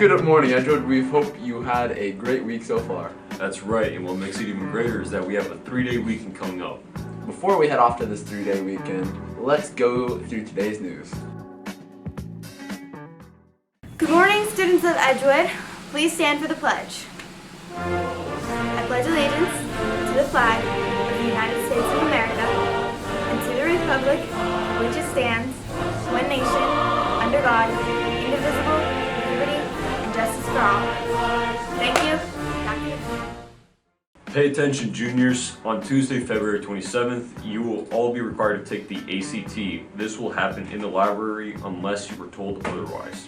Good morning, Edgewood. We hope you had a great week so far. That's right, and what makes it even greater is that we have a 3-day weekend coming up. Before we head off to this 3-day weekend, let's go through today's news. Good morning, students of Edgewood. Please stand for the pledge. I pledge allegiance to the flag of the United States of America and to the republic for which it stands, one nation, under God, indivisible, with liberty and justice for all. Thank you. Back to you. Pay attention, juniors. On Tuesday, February 27th, you will all be required to take the ACT. This will happen in the library unless you were told otherwise.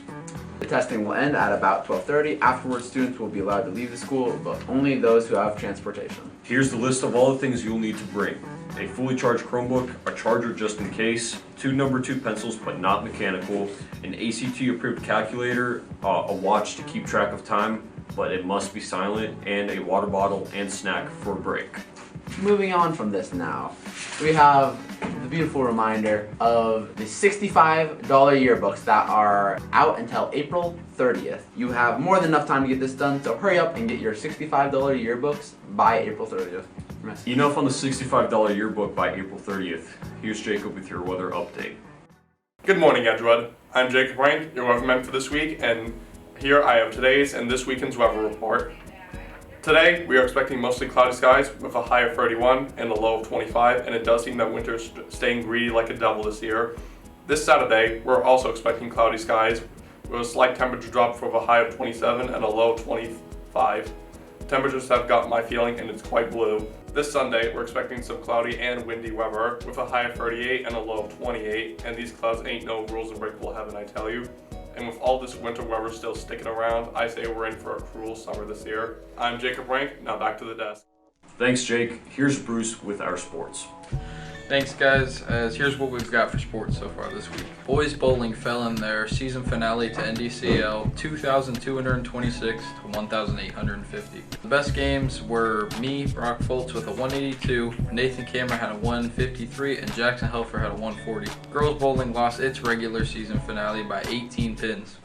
The testing will end at about 12:30. Afterwards, students will be allowed to leave the school, but only those who have transportation. Here's the list of all the things you'll need to bring. A fully charged Chromebook, a charger just in case, 2 number 2 pencils but not mechanical, an ACT approved calculator, a watch to keep track of time, but it must be silent, and a water bottle and snack for a break. Moving on from this now, we have the beautiful reminder of the $65 yearbooks that are out until April 30th. You have more than enough time to get this done, so hurry up and get your $65 yearbooks by April 30th. Enough on the $65 yearbook by April 30th. Here's Jacob with your weather update. Good morning, Edgewood. I'm Jacob Rank, your weatherman for this week, and here I have today's and this weekend's weather report. Today, we are expecting mostly cloudy skies with a high of 31 and a low of 25, and it does seem that winter is staying greedy like a devil this year. This Saturday, we're also expecting cloudy skies with a slight temperature drop for a high of 27 and a low of 25. Temperatures have got my feeling and it's quite blue. This Sunday, we're expecting some cloudy and windy weather with a high of 38 and a low of 28, and these clouds ain't no rules in breakable heaven, I tell you. And with all this winter weather still sticking around, I say we're in for a cruel summer this year. I'm Jacob Rank, now back to the desk. Thanks, Jake. Here's Bruce with our sports. Thanks, guys. Here's what we've got for sports so far this week. Boys bowling fell in their season finale to NDCL 2,226 to 1,850. The best games were me, Brock Foltz with a 182, Nathan Cameron had a 153, and Jackson Helfer had a 140. Girls bowling lost its regular season finale by 18 pins.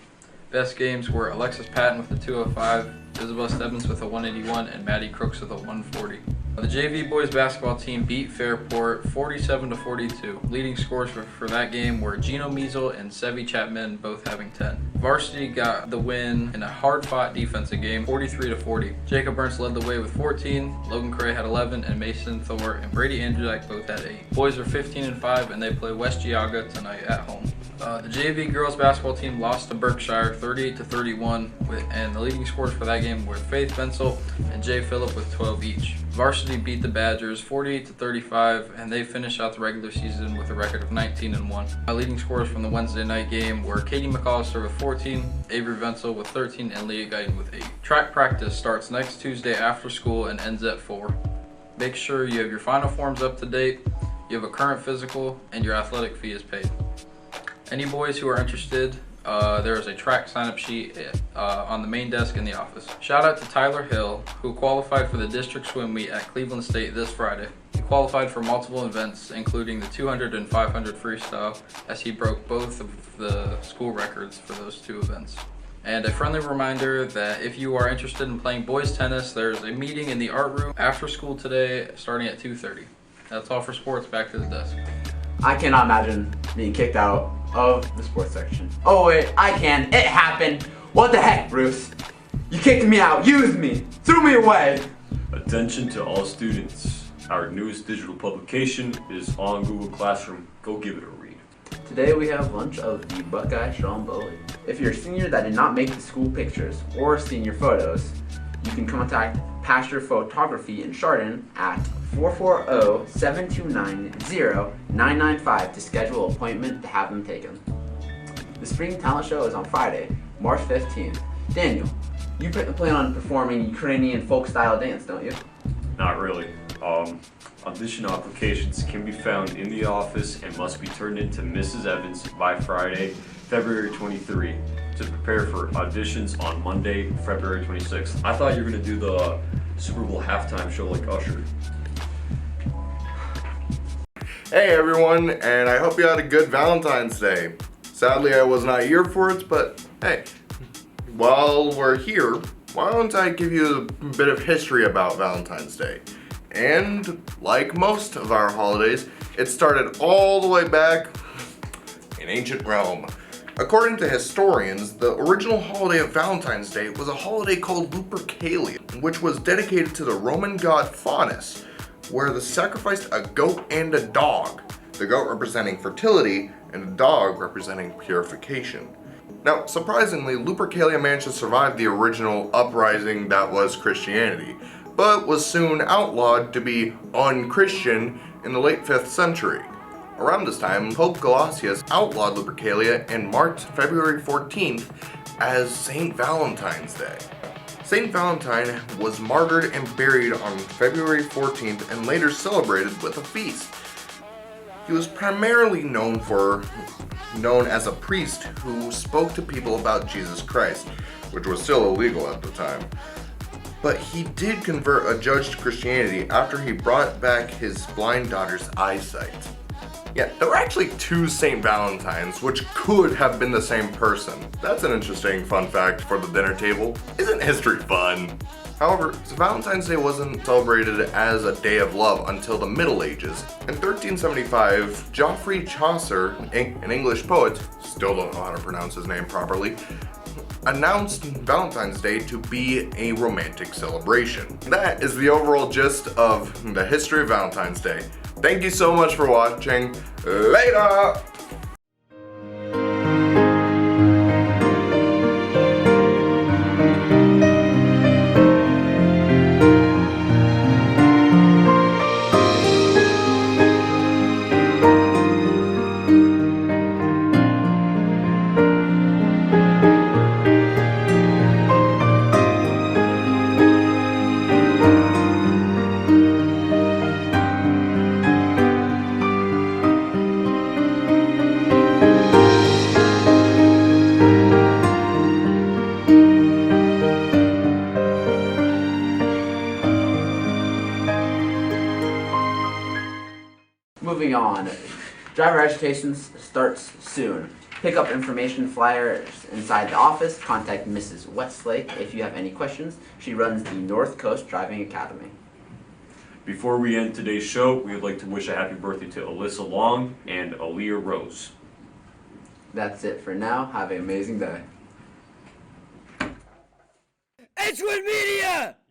Best games were Alexis Patton with a 205, Isabel Stebbins with a 181, and Maddie Crooks with a 140. The JV boys basketball team beat Fairport 47 to 42. Leading scores for that game were Gino Measle and Sevi Chapman, both having 10. Varsity got the win in a hard-fought defensive game, 43 to 40. Jacob Ernst led the way with 14, Logan Cray had 11, and Mason Thor and Brady Andrzak both had 8. Boys are 15 and 5, and they play West Geauga tonight at home. The JV girls basketball team lost to Berkshire 38 to 31, and the leading scorers for that game were Faith Bensel and Jay Phillip with 12 each. Varsity beat the Badgers 48 to 35, and they finished out the regular season with a record of 19 and 1. Leading scorers from the Wednesday night game were Katie McAllister with 14, Avery Venzel with 13, and Leah Guyton with 8. Track practice starts next Tuesday after school and ends at 4. Make sure you have your final forms up to date, you have a current physical, and your athletic fee is paid. Any boys who are interested, there is a track sign-up sheet on the main desk in the office. Shout out to Tyler Hill, who qualified for the district swim meet at Cleveland State this Friday. He qualified for multiple events, including the 200 and 500 freestyle, as he broke both of the school records for those 2 events. And a friendly reminder that if you are interested in playing boys tennis, there's a meeting in the art room after school today, starting at 2:30. That's all for sports. Back to the desk. I cannot imagine being kicked out of the sports section. Oh wait, I can. It happened. What the heck, Bruce? You kicked me out, used me, threw me away. Attention to all students. Our newest digital publication is on Google Classroom. Go give it a read. Today we have lunch of the Buckeye Stromboli. If you're a senior that did not make the school pictures or senior photos, you can contact Pasture Photography in Chardon at 440-729-0995 to schedule an appointment to have them taken. The Spring Talent Show is on Friday, March 15th. Daniel, you plan on performing Ukrainian folk-style dance, don't you? Not really. Audition applications can be found in the office and must be turned in to Mrs. Evans by Friday, February 23, to prepare for auditions on Monday, February 26th. I thought you were going to do the Super Bowl halftime show like Usher. Hey everyone, and I hope you had a good Valentine's Day. Sadly, I was not here for it, but hey, while we're here, why don't I give you a bit of history about Valentine's Day? And like most of our holidays, it started all the way back in ancient Rome. According to historians, the original holiday of Valentine's Day was a holiday called Lupercalia, which was dedicated to the Roman god Faunus, where they sacrificed a goat and a dog, the goat representing fertility and the dog representing purification. Now, surprisingly, Lupercalia managed to survive the original uprising that was Christianity, but was soon outlawed to be unchristian in the late 5th century. Around this time, Pope Gelasius outlawed Lupercalia and marked February 14th as St. Valentine's Day. St. Valentine was martyred and buried on February 14th and later celebrated with a feast. He was primarily known as a priest who spoke to people about Jesus Christ, which was still illegal at the time. But he did convert a judge to Christianity after he brought back his blind daughter's eyesight. Yeah, there were actually two St. Valentines, which could have been the same person. That's an interesting fun fact for the dinner table. Isn't history fun? However, Valentine's Day wasn't celebrated as a day of love until the Middle Ages. In 1375, Geoffrey Chaucer, an English poet, still don't know how to pronounce his name properly, announced Valentine's Day to be a romantic celebration. That is the overall gist of the history of Valentine's Day. Thank you so much for watching. Later! Moving on, driver education starts soon. Pick up information flyers inside the office. Contact Mrs. Westlake if you have any questions. She runs the North Coast Driving Academy. Before we end today's show, we would like to wish a happy birthday to Alyssa Long and Aaliyah Rose. That's it for now. Have an amazing day. Edgewood Media!